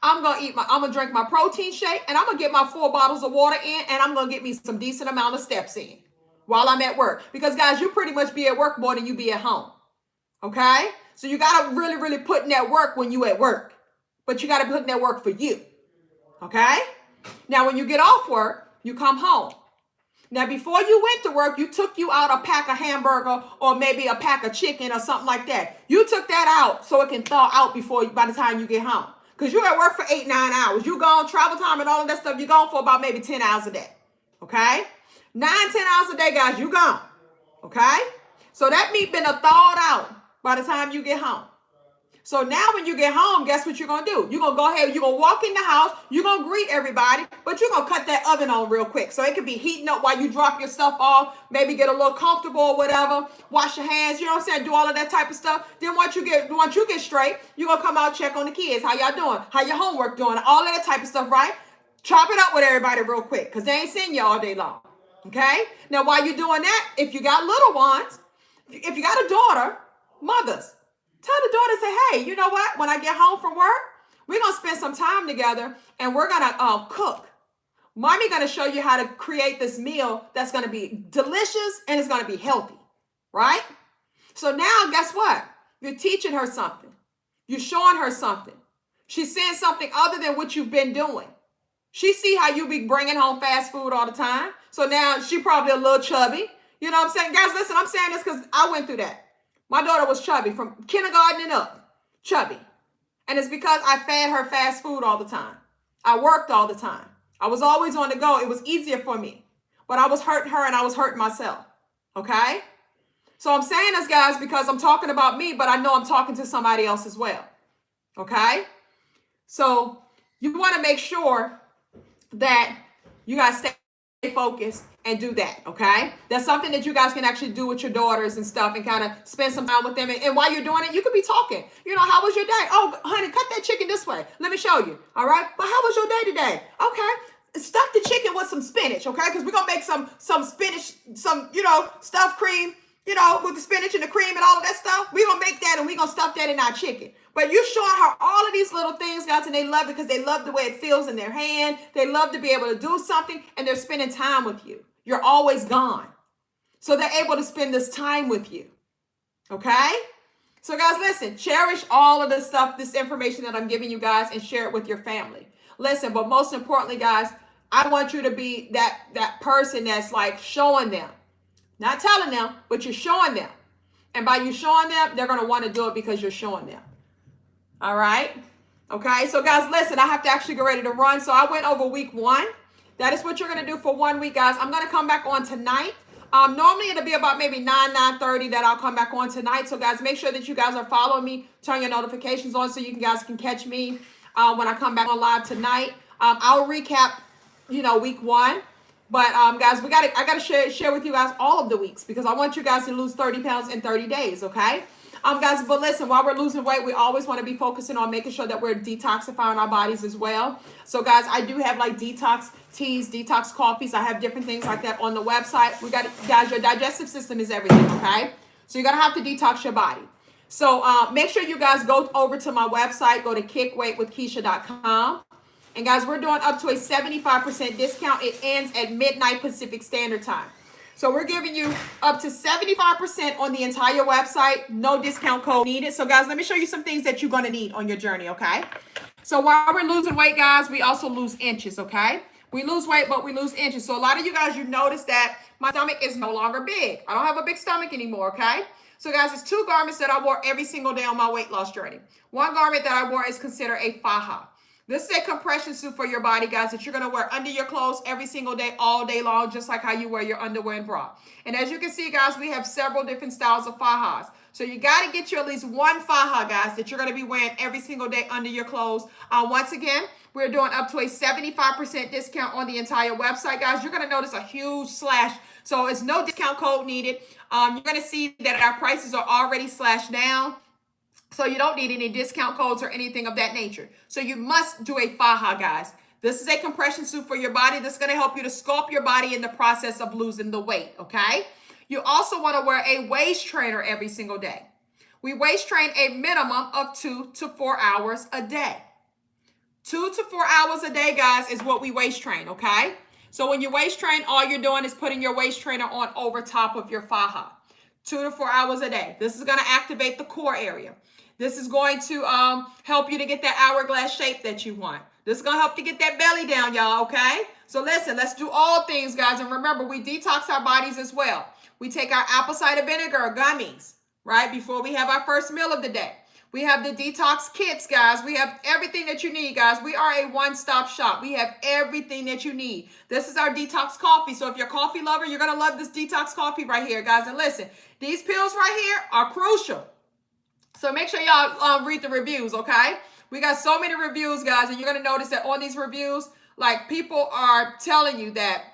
I'm going to drink my protein shake, and I'm going to get my 4 bottles of water in, and I'm going to get me some decent amount of steps in while I'm at work. Because guys, you pretty much be at work more than you be at home. Okay? So you got to really, really put in that work when you at work. But you got to put in that work for you. Okay? Now, when you get off work, you come home. Now, before you went to work, you took you out a pack of hamburger or maybe a pack of chicken or something like that. You took that out so it can thaw out by the time you get home. Because you're at work for 8-9 hours. You gone travel time and all of that stuff. You're gone for about maybe 10 hours a day. Okay? 9-10 hours a day, guys, you gone. Okay? So that meat been thawed out by the time you get home. So now when you get home, guess what you're going to do? You're going to go ahead, you're going to walk in the house, you're going to greet everybody, but you're going to cut that oven on real quick. So it could be heating up while you drop your stuff off, maybe get a little comfortable or whatever, wash your hands, you know what I'm saying, do all of that type of stuff. Then once you get straight, you're going to come out, check on the kids. How y'all doing? How your homework doing? All of that type of stuff, right? Chop it up with everybody real quick, because they ain't seen you all day long. Okay? Now, while you're doing that, if you got little ones, if you got a daughter, mothers, tell the daughter, say, hey, you know what? When I get home from work, we're going to spend some time together and we're going to cook. Mommy going to show you how to create this meal that's going to be delicious and it's going to be healthy, right? So now, guess what? You're teaching her something. You're showing her something. She's saying something other than what you've been doing. She see how you be bringing home fast food all the time. So now she probably a little chubby. You know what I'm saying? Guys, listen, I'm saying this because I went through that. My daughter was chubby from kindergarten and up, chubby. And it's because I fed her fast food all the time. I worked all the time. I was always on the go. It was easier for me. But I was hurting her and I was hurting myself. Okay? So I'm saying this, guys, because I'm talking about me, but I know I'm talking to somebody else as well. Okay? So you want to make sure that you guys stay focused and do that, okay? That's something that you guys can actually do with your daughters and stuff and kind of spend some time with them. And while you're doing it, you could be talking. You know, how was your day? Oh, honey, cut that chicken this way. Let me show you, all right? But how was your day today? Okay. Stuff the chicken with some spinach, okay? Because we're going to make some spinach, some, stuffed cream, with the spinach and the cream and all of that stuff. We're going to make that and we're going to stuff that in our chicken. But you're showing her all of these little things, guys, and they love it because they love the way it feels in their hand. They love to be able to do something, and they're spending time with you. You're always gone. So they're able to spend this time with you. Okay? So, guys, listen, cherish all of this stuff, this information that I'm giving you guys, and share it with your family. Listen, but most importantly, guys, I want you to be that person that's like showing them. Not telling them, but you're showing them. And by you showing them, they're going to want to do it because you're showing them. All right. Okay. So guys, listen, I have to actually get ready to run. So I went over week 1. That is what you're going to do for 1 week, guys. I'm going to come back on tonight. Normally it'll be about maybe 9:30 that I'll come back on tonight. So guys, make sure that you guys are following me. Turn your notifications on so you guys can catch me when I come back on live tonight. I'll recap, week 1. But guys, I gotta share with you guys all of the weeks because I want you guys to lose 30 pounds in 30 days. Okay. Guys, but listen, while we're losing weight, we always want to be focusing on making sure that we're detoxifying our bodies as well. So, guys, I do have like detox teas, detox coffees. I have different things like that on the website. Guys, your digestive system is everything, okay? So you're going to have to detox your body. So make sure you guys go over to my website. Go to kickweightwithkeisha.com. And, guys, we're doing up to a 75% discount. It ends at midnight Pacific Standard Time. So we're giving you up to 75% on the entire website. No discount code needed. So guys, let me show you some things that you're going to need on your journey, okay? So while we're losing weight, guys, we also lose inches, okay? We lose weight, but we lose inches. So a lot of you guys, you notice that my stomach is no longer big. I don't have a big stomach anymore, okay? So guys, it's 2 garments that I wore every single day on my weight loss journey. One garment that I wore is considered a faja. This is a compression suit for your body, guys, that you're going to wear under your clothes every single day, all day long, just like how you wear your underwear and bra. And as you can see, guys, we have several different styles of fajas. So you got to get you at least one faja, guys, that you're going to be wearing every single day under your clothes. Once again, we're doing up to a 75% discount on the entire website, guys. You're going to notice a huge slash. So it's no discount code needed. You're going to see that our prices are already slashed down. So you don't need any discount codes or anything of that nature. So you must do a faja, guys. This is a compression suit for your body that's going to help you to sculpt your body in the process of losing the weight, okay? You also want to wear a waist trainer every single day. We waist train a minimum of 2 to 4 hours a day. 2 to 4 hours a day, guys, is what we waist train, okay? So when you waist train, all you're doing is putting your waist trainer on over top of your faja. 2 to 4 hours a day. This is going to activate the core area. This is going to help you to get that hourglass shape that you want. This is going to help to get that belly down, y'all, okay? So listen, let's do all things, guys. And remember, we detox our bodies as well. We take our apple cider vinegar gummies, right, before we have our first meal of the day. We have the detox kits, guys. We have everything that you need, guys. We are a one-stop shop. We have everything that you need. This is our detox coffee. So if you're a coffee lover, you're going to love this detox coffee right here, guys. And listen, these pills right here are crucial. So make sure y'all read the reviews, okay? We got so many reviews, guys, and you're going to notice that on these reviews, like, people are telling you that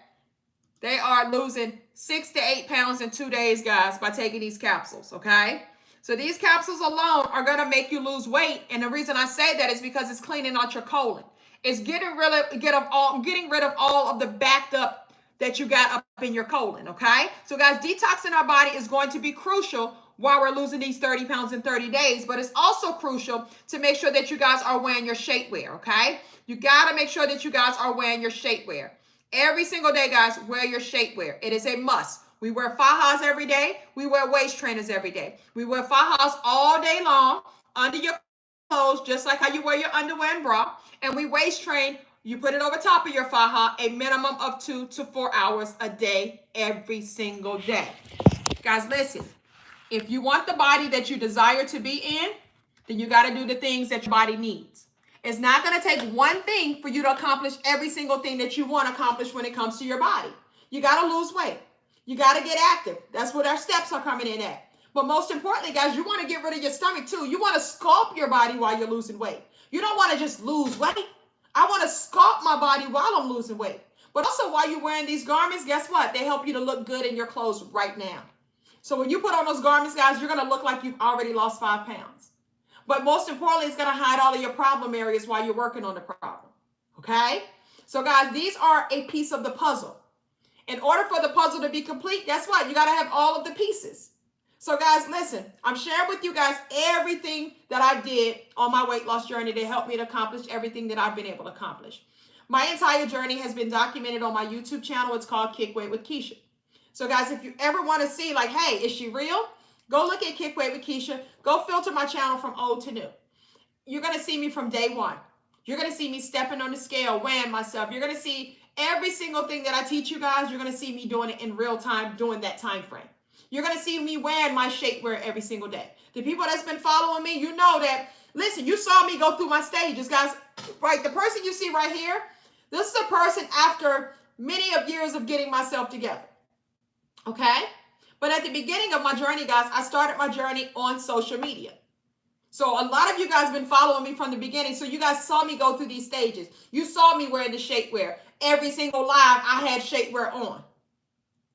they are losing 6 to 8 pounds in 2 days, guys, by taking these capsules, okay? So these capsules alone are going to make you lose weight, and the reason I say that is because it's cleaning out your colon. It's getting rid of all of the backed up that you got up in your colon, okay? So, guys, detoxing our body is going to be crucial while we're losing these 30 pounds in 30 days, but it's also crucial to make sure that you guys are wearing your shapewear, okay? You got to make sure that you guys are wearing your shapewear. Every single day, guys, wear your shapewear. It is a must. We wear fajas every day. We wear waist trainers every day. We wear fajas all day long under your clothes, just like how you wear your underwear and bra. And we waist train. You put it over top of your faja a minimum of 2 to 4 hours a day, every single day. Guys, listen. If you want the body that you desire to be in, then you got to do the things that your body needs. It's not going to take one thing for you to accomplish every single thing that you want to accomplish when it comes to your body. You got to lose weight. You got to get active. That's what our steps are coming in at. But most importantly, guys, you want to get rid of your stomach too. You want to sculpt your body while you're losing weight. You don't want to just lose weight. I want to sculpt my body while I'm losing weight. But also while you're wearing these garments, guess what? They help you to look good in your clothes right now. So when you put on those garments, guys, you're going to look like you've already lost 5 pounds. But most importantly, it's going to hide all of your problem areas while you're working on the problem. Okay? So, guys, these are a piece of the puzzle. In order for the puzzle to be complete, guess what? You got to have all of the pieces. So, guys, listen, I'm sharing with you guys everything that I did on my weight loss journey to help me to accomplish everything that I've been able to accomplish. My entire journey has been documented on my YouTube channel. It's called Kick Weight with Keisha. So, guys, if you ever want to see, like, hey, is she real? Go look at Kick Weight with Keisha. Go filter my channel from old to new. You're going to see me from day one. You're going to see me stepping on the scale, weighing myself. You're going to see every single thing that I teach you guys. You're going to see me doing it in real time, during that time frame. You're going to see me wearing my shapewear every single day. The people that's been following me, you know that, listen, you saw me go through my stages, guys. Right, the person you see right here, this is a person after many of years of getting myself together. Okay? But at the beginning of my journey, guys, I started my journey on social media. So a lot of you guys have been following me from the beginning. So you guys saw me go through these stages. You saw me wearing the shapewear. Every single live, I had shapewear on.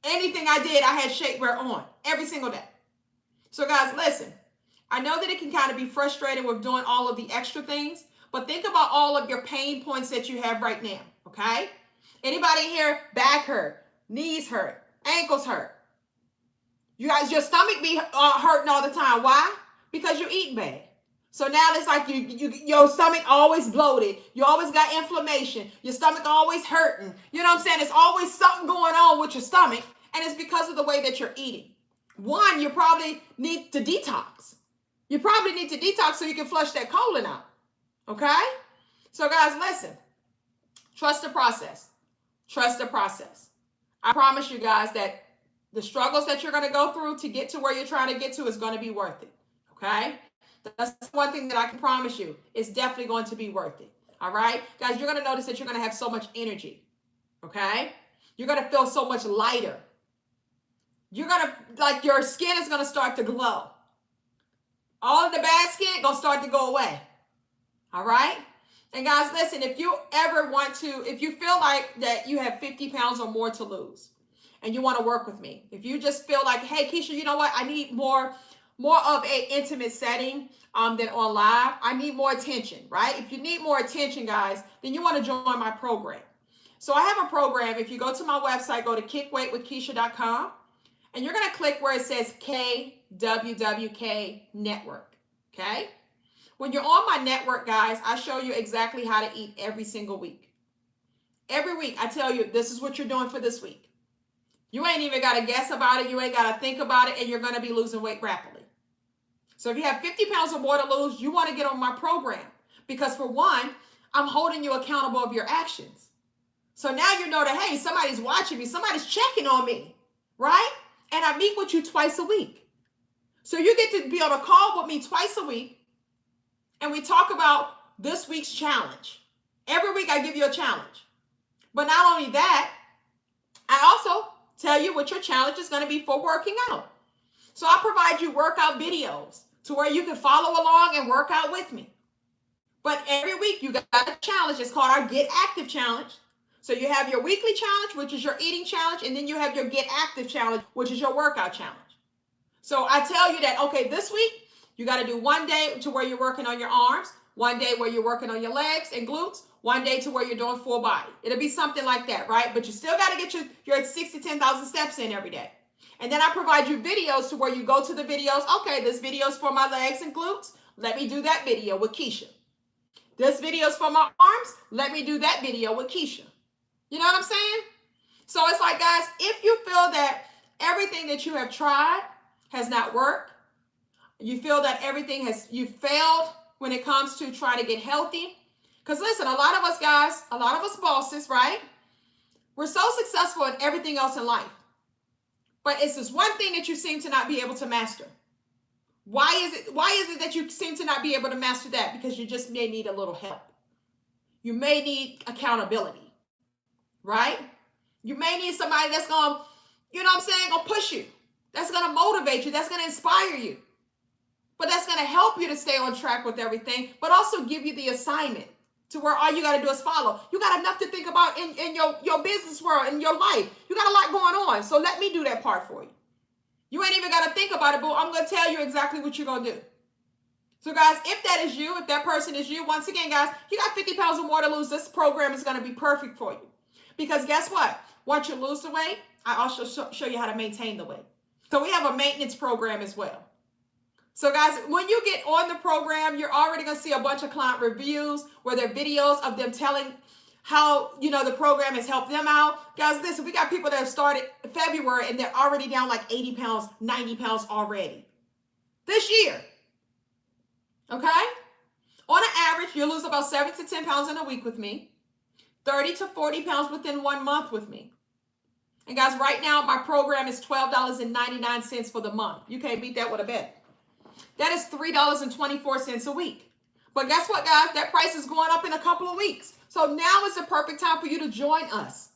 Anything I did, I had shapewear on. Every single day. So guys, listen. I know that it can kind of be frustrating with doing all of the extra things. But think about all of your pain points that you have right now. Okay? Anybody here, back hurt, knees hurt, ankles hurt. You guys, your stomach be hurting all the time. Why? Because you eat bad. So now it's like your stomach always bloated. You always got inflammation. Your stomach always hurting. You know what I'm saying? It's always something going on with your stomach. And it's because of the way that you're eating. One, you probably need to detox. You probably need to detox so you can flush that colon out. Okay? So guys, listen. Trust the process. Trust the process. I promise you guys that the struggles that you're going to go through to get to where you're trying to get to is going to be worth it. Okay? That's one thing that I can promise you. It's definitely going to be worth it. All right? Guys, you're going to notice that you're going to have so much energy. Okay? You're going to feel so much lighter. You're going to, like, your skin is going to start to glow. All of the bad skin going to start to go away. All right? And guys, listen, if you ever want to, if you feel like that you have 50 pounds or more to lose and you want to work with me, if you just feel like, hey, Keisha, you know what? I need more of a intimate setting than on live. I need more attention, right? If you need more attention, guys, then you want to join my program. So I have a program. If you go to my website, go to kickweightwithkeisha.com, and you're going to click where it says KWWK Network, okay? When you're on my network, guys, I show you exactly how to eat every single week. Every week, I tell you, this is what you're doing for this week. You ain't even got to guess about it. You ain't got to think about it, and you're going to be losing weight rapidly. So if you have 50 pounds or more to lose, you want to get on my program. Because for one, I'm holding you accountable of your actions. So now you know that, hey, somebody's watching me. Somebody's checking on me, right? And I meet with you twice a week. So you get to be on a call with me twice a week. And we talk about this week's challenge. Every week I give you a challenge. But not only that, I also tell you what your challenge is going to be for working out. So I provide you workout videos to where you can follow along and work out with me. But every week you got a challenge. It's called our Get Active Challenge. So you have your weekly challenge, which is your eating challenge, and then you have your Get Active Challenge, which is your workout challenge. So I tell you that, okay, this week, you got to do one day to where you're working on your arms, one day where you're working on your legs and glutes, one day to where you're doing full body. It'll be something like that, right? But you still got to get your 6 to 10,000 steps in every day. And then I provide you videos to where you go to the videos. Okay, this video is for my legs and glutes. Let me do that video with Keisha. This video is for my arms. Let me do that video with Keisha. You know what I'm saying? So it's like, guys, if you feel that everything that you have tried has not worked, you feel that you failed when it comes to trying to get healthy. Because listen, a lot of us guys, a lot of us bosses, right? We're so successful in everything else in life. But it's this one thing that you seem to not be able to master. Why is it that you seem to not be able to master that? Because you just may need a little help. You may need accountability, right? You may need somebody that's going to, you know what I'm saying, going to push you. That's going to motivate you. That's going to inspire you. But that's going to help you to stay on track with everything, but also give you the assignment to where all you got to do is follow. You got enough to think about in your business world, in your life. You got a lot going on. So let me do that part for you. You ain't even got to think about it, but I'm going to tell you exactly what you're going to do. So guys, if that is you, if that person is you, once again, guys, you got 50 pounds or more to lose, this program is going to be perfect for you. Because guess what? Once you lose the weight, I also show you how to maintain the weight. So we have a maintenance program as well. So guys, when you get on the program, you're already going to see a bunch of client reviews where they're videos of them telling how, the program has helped them out. Guys, listen, we got people that have started February and they're already down like 80 pounds, 90 pounds already this year. Okay? On an average, you'll lose about 7 to 10 pounds in a week with me, 30 to 40 pounds within 1 month with me. And guys, right now, my program is $12.99 for the month. You can't beat that with a bet. That is $3.24 a week. But guess what, guys? That price is going up in a couple of weeks. So now is the perfect time for you to join us.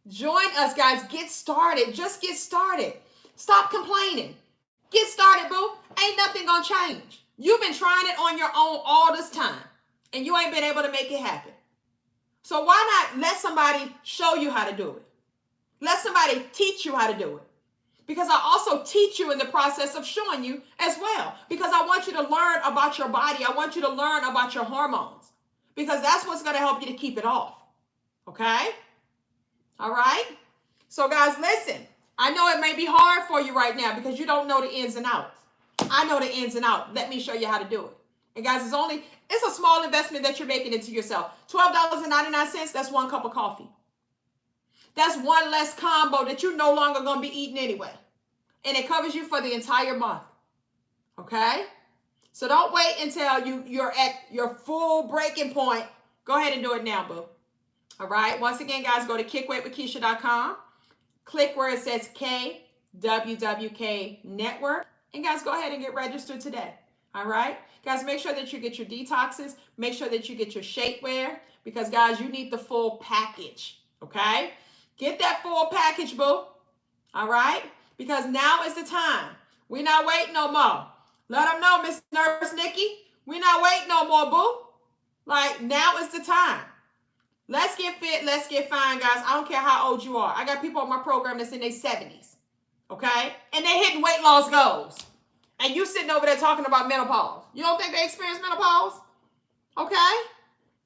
Join us, guys. Get started. Just get started. Stop complaining. Get started, boo. Ain't nothing gonna change. You've been trying it on your own all this time, and you ain't been able to make it happen. So why not let somebody show you how to do it? Let somebody teach you how to do it. Because I also teach you in the process of showing you as well. Because I want you to learn about your body. I want you to learn about your hormones. Because that's what's going to help you to keep it off. Okay? All right? So guys, listen. I know it may be hard for you right now because you don't know the ins and outs. I know the ins and outs. Let me show you how to do it. And guys, it's a small investment that you're making into yourself. $12.99, that's 1 cup of coffee. That's one less combo that you're no longer going to be eating anyway. And it covers you for the entire month. Okay? So don't wait until you're at your full breaking point. Go ahead and do it now, boo. All right. Once again, guys, go to kickweightwithkeisha.com. Click where it says KWWK Network. And guys, go ahead and get registered today. All right. Guys, make sure that you get your detoxes. Make sure that you get your shapewear. Because, guys, you need the full package. Okay. Get that full package, boo. All right. Because now is the time. We're not waiting no more. Let them know, Miss Nurse Nikki. We're not waiting no more, boo. Like, now is the time. Let's get fit. Let's get fine, guys. I don't care how old you are. I got people on my program that's in their 70s. Okay? And they're hitting weight loss goals. And you sitting over there talking about menopause. You don't think they experience menopause? Okay?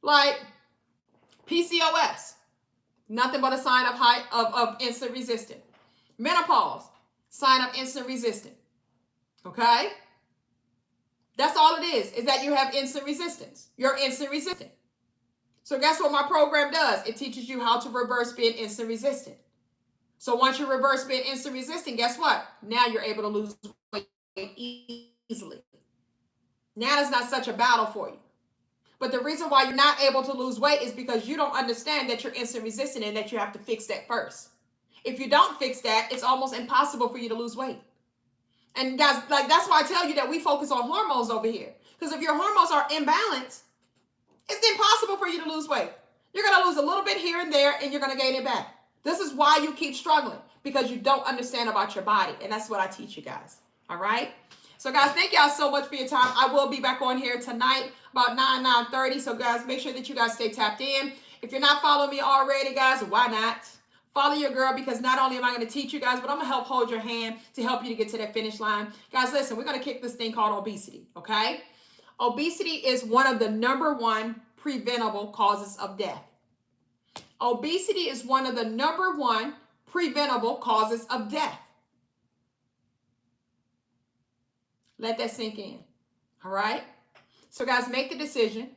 Like, PCOS. Nothing but a sign of insulin resistant. Menopause. Sign of insulin resistant. Okay? That's all it is that you have insulin resistance. You're insulin resistant. So guess what my program does? It teaches you how to reverse being insulin resistant. So once you reverse being insulin resistant, guess what? Now you're able to lose weight easily. Now it's not such a battle for you. But the reason why you're not able to lose weight is because you don't understand that you're insulin resistant and that you have to fix that first. If you don't fix that, it's almost impossible for you to lose weight. And guys, like that's why I tell you that we focus on hormones over here. Because if your hormones are imbalanced, it's impossible for you to lose weight. You're going to lose a little bit here and there, and you're going to gain it back. This is why you keep struggling, because you don't understand about your body. And that's what I teach you guys. All right? So, guys, thank y'all so much for your time. I will be back on here tonight about 9:30. So, guys, make sure that you guys stay tapped in. If you're not following me already, guys, why not? Follow your girl, because not only am I going to teach you guys, but I'm going to help hold your hand to help you to get to that finish line. Guys, listen, we're going to kick this thing called obesity, okay? Obesity is one of the #1 preventable causes of death. Obesity is one of the #1 preventable causes of death. Let that sink in. All right? So, guys, make the decision.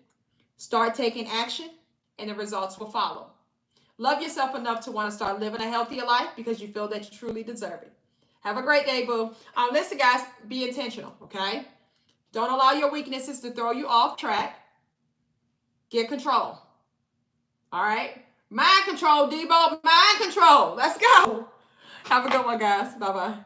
Start taking action, and the results will follow. Love yourself enough to want to start living a healthier life because you feel that you truly deserve it. Have a great day, boo. Listen, guys, be intentional, okay? Don't allow your weaknesses to throw you off track. Get control. All right? Mind control, Debo. Mind control. Let's go. Have a good one, guys. Bye-bye.